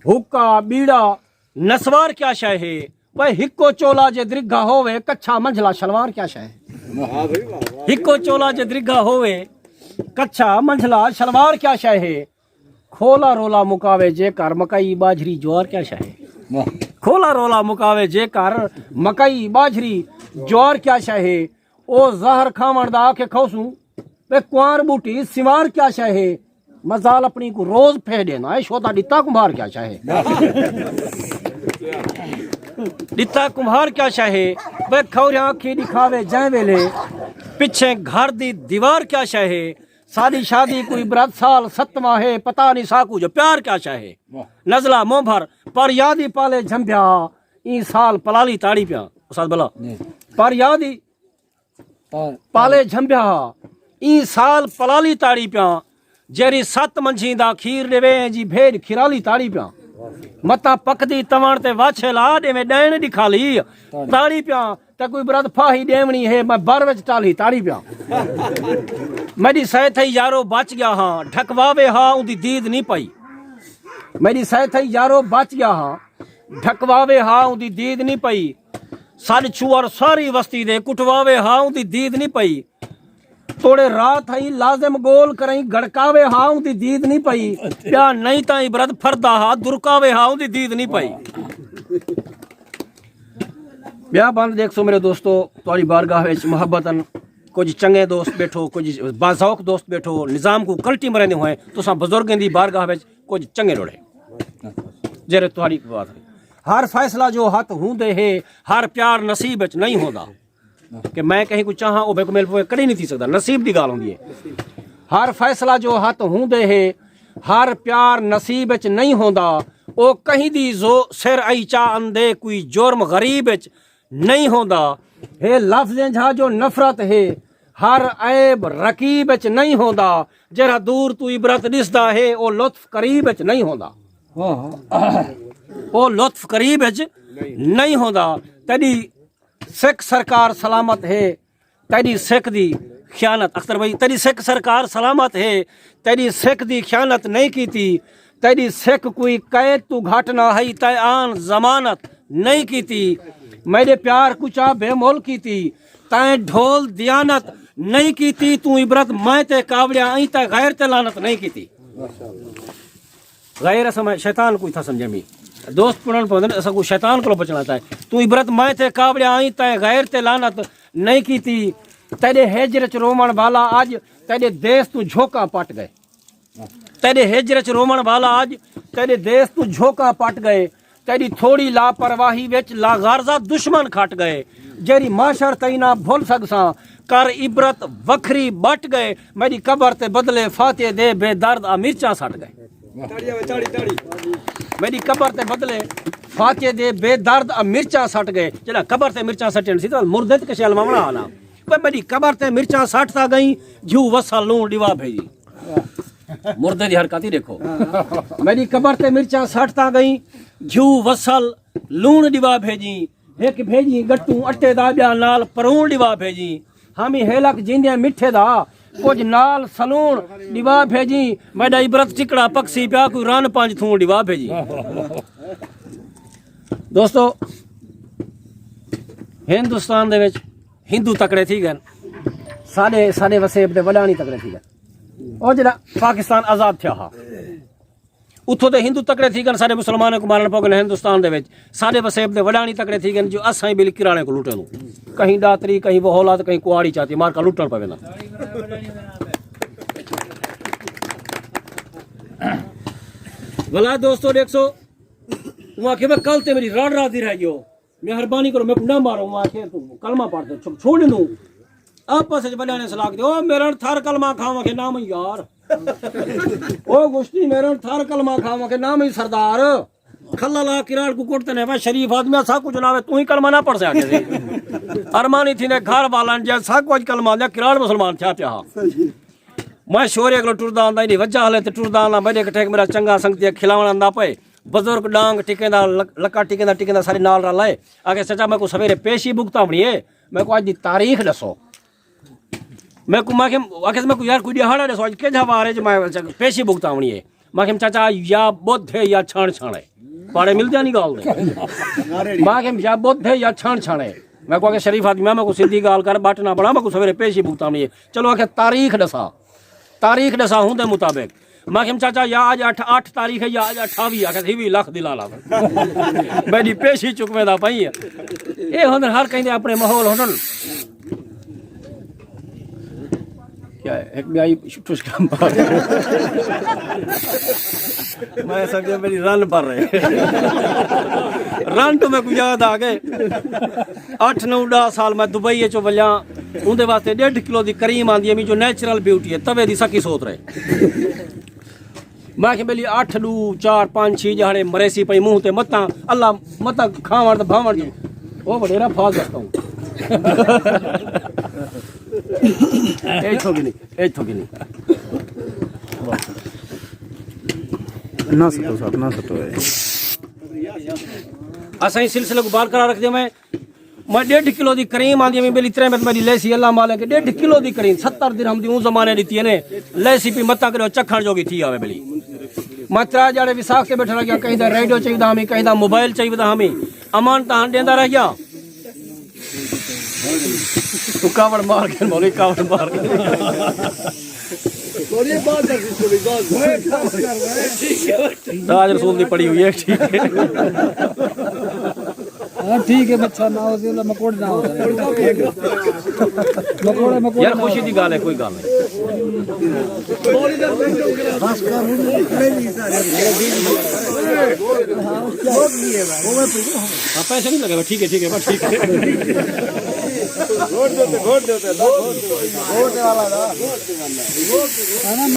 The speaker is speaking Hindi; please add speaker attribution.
Speaker 1: हुक्का बीड़ा नसवार क्या शय है भाई। हिक्को चोला जे दृघा होवे कच्छा मंझला शलवार क्या शय है। हिक्को चोला जे दृघा होवे कच्छा मंझला शलवार क्या शय है। खोला रोला मुकावे जे कर मकई बाजरी ज्वार क्या शय है। खोला रोला मुकावे जे कर मकई बाजरी ज्वार क्या शय है। ओ जहर खावण दा के खौसू वे कुंवार बूटी सिवार क्या शय है। मजाल अपनी को रोज फेर देना है शोता डिता कुम्हार क्या चाहे। डिता कुम्हार क्या चाहे वे खौरिया आखी दिखावे जय वेले पिछे घर दी दीवार क्या चाहे। सादी शादी कोई बरत साल सतवा है पता नहीं साकू जो प्यार क्या चाहे। नजला मोह भर पर यादी पाले झंबिया ई साल पलाली ताड़ी पिया उसाद बोला पर यादी पाले झंबिया ई साल पलाली ताड़ी पिया। जेरी सत मंझी दा खीर देवे जी भेड़ खिराली ताड़ी पिया। मता पकदी तवण ते वाछे ला देवे डैण दिखाली ताड़ी पिया। ते कोई ब्रत फाही देवनी है मैं बर विच टाली ताड़ी पिया। मेरी सह थई यारो बच गया हाँ ढकवावे हाँ उदी दीद नहीं पाई। मेरी सह थई यारो बच गया हाँ ढकवावे हाँ उदी दीद नहीं पई। सारी छुआर सारी वस्ती दे कुटवावे हाँ उदी दीद नहीं पई। थोड़े रात हई लाजिम गोल करई गड़कावे हाउ दी दीद नहीं पई। प्या नहीं ताई ब्रद फरदा हा दुरकावे हाउ दी दीद नहीं पई। ब्याह बंद देखो मेरे दोस्तों तुम्हारी बारगाह विच मुहब्बतन कुछ चंगे दोस्त बैठो कुछ बाज़ौक दोस्त बैठो निजाम को कल्टी मरेंदे होए तुसा बुजुर्गों दी बारगाह विच कुछ चंगे रोड़े जेरे तुम्हारी बात है। हर फैसला जो हथ हुंदे है हर प्यार नसीब विच नहीं होंदा कि मैं कहीं को चाहां ओ मेरे को कदी नहीं थी सकदा नसीब दी गाल होंदी है। हर फैसला जो हथ हुंदे है हर प्यार नसीब विच नहीं होंदा। ओ कहीं दी जो सिर आई चा अंदे कोई जुर्म गरीब विच नहीं होंदा। हे लफ्ज़ें झा जो नफरत है हर ऐब रकीब विच नहीं होंदा। जरा दूर तू इबरत दिसदा है ओ लुत्फ करीब विच नहीं होंदा। ओ लुत्फ करीब विच नहीं होंदा। तदी सिख सरकार सलामत है तेरी सिख दी ख्यानत अख्तर भाई तेरी सिख सरकार सलामत है तेरी सिख दी ख्यानत नहीं की थी। तेरी सिख कोई कैद तू घटना है तय आन जमानत नहीं की थी। मेरे प्यार कुचा बेमोल की थी तय ढोल दियानत नहीं की थी। तू इबरत मैं ते कावड़िया आई तय गैर ते लानत नहीं की थी। गैर समय शैतान कोई था समझे मी दोस्त पुरान पौधन ऐसा को शैतान को बचना था। तू इबरत मैं थे कावड़िया आई तय गैर ते लानत नहीं की थी। तेरे हेजर च रोमन वाला आज तेरे देश तू झोंका पट गए। तेरे हेजर च रोमन वाला आज तेरे देश तू झोंका पट गए। तेरी थोड़ी लापरवाही विच लागारजा दुश्मन खट गए। जेरी माशर तई ना भूल सकसा कर इबरत वखरी बट गए। मेरी कबर ते बदले फाते दे बेदर्द आ मिर्चा सट गए। मेरी कबर ते बदले फाते दे बेदर्द आ मिर्चा सट गए। जरा कबर ते मिर्चा सटन सी तो मुर्दे के शैल मामला आना पर मेरी कबर ते मिर्चा सटता गई झू वसा लूण डिवा भेजी। मुर्दे दी हरकत ही देखो। मेरी कबर ते मिर्चा सटता गई झू वसल लूण डिवा भेजी। एक भेजी गट्टू अट्टे दा ब्या नाल परूण डिवा भेजी। हामी हेलक जिंदे मिठे दा कुछ नाल सलूण डिवा भेजी। मैडा इबरत टिकड़ा पक्षी प्या कोई रन पंज थूण डिवा भेजी। दोस्तों हिंदुस्तान दे विच हिंदू तकड़े थी गए साडे साडे वसेब दे वडाणी तकड़े थी गए। और जरा पाकिस्तान आजाद थिया हा उथों दे हिंदू तकड़े थी गए साडे मुसलमानों को मारन पगन। हिंदुस्तान दे विच साडे वसेब दे वडाणी तकड़े थी गए जो असां बिल किराणे को लूटन कहीं दातरी कहीं बहोलात कहीं कुआड़ी चाती मार का लूटन पवे ना। भला दोस्तों देख सो वहां के मैं कल ते मेरी राड राती रह गयो मेहरबानी करो मैं ना मारो वहां के तू कलमा पढ़ दे छोड़ दूं आपस में बड़ाने सलाह दे ओ मेरा थार कलमा खावा के नाम यार ओ गुश्ती मेरा थार कलमा खावा के नाम ही सरदार खल्ला किराड़ को कोटते ने भाई शरीफ आदमी सा कुछ ना तू ही कलमा ना पढ़ सके अरमानी थी ने घर वाला जे सा कुछ कलमा दे किराड़ मुसलमान छा पिया मैं शोरे अगलो टुरदा आंदा नहीं वजह हले ते टुरदा आंदा बड़े कठेक मेरा चंगा संगती खिलावण आंदा पे बुजुर्ग डांग टिकेंदा लक्का टिकेंदा सारी नाल रलाए आगे सचा मैं को सवेरे पेशी भुगतावणी है मैं को आज दी तारीख दसो मैं को आगे मैं को यार कोई दिहाड़ा दसो आज के जवारे मैं पेशी भुगतावणी है मैं कहा चाचा या बुद्ध है या छाण छाणे पाड़े मिल जानी गाल दे मैं कहा या बुद्ध है या छाण छाणे मैं को शरीफ आदमी मैं को सीधी गाल कर बट ना बना मैं को सवेरे पेशी भुगता नहीं चलो आखे तारीख दसा हूं दे मुताबिक मैं कहा चाचा या आज 8 तारीख है या आज 28 आखे थी भी लख दिला ला मेरी पेशी चुकवेदा पई है ये हुंदे हर कहीं अपने माहौल हुंदन क्या है एक गाय टुस्का मार मैं समझे मेरी रन पर रहे रन तो मैं को याद आ गए 8-9 साल मैं दुबई चो वलिया उनके वास्ते 1.5 किलो की करीम आंदी है जो नेचुरल ब्यूटी है तवे दी सकी सोत रहे मैं बेली 8 2 4 5 6 जहाने मरेसी पई मुंह ते मता अल्लाह मता खावण ते भावण जो ओ बडेरा फास करता हूं ए थोगी नहीं
Speaker 2: ना सतो साहब ना सतो है
Speaker 1: असा ही सिलसिले को बार करा रख दे मैं 1.5 किलो की करीम आंदी मैं बेली 3 में मेरी लेसी अल्लाह मालिक 1.5 किलो की करीम 70 दिरहम दी उस जमाने दी थी ने लेसी पी मता करो चखण जोगी थी आवे बेली मैं 3 जाड़े विसाख के बैठा रह गया कहीं दा रेडियो चाहिए हमें कहीं दा मोबाइल चाहिए हमें अमान तान देंदा रह गया तू कावड़ मार के मौली कावड़ मार के ताज रसूल दी पड़ी हुई है ठीक है
Speaker 3: हाँ ठीक है बच्चा ना हो मकोड़ ना हो मकोड़े
Speaker 1: यार खुशी की गाल है कोई गाल नहीं हाँ पैसे नहीं लगे ठीक है बस ठीक है
Speaker 3: घोट देते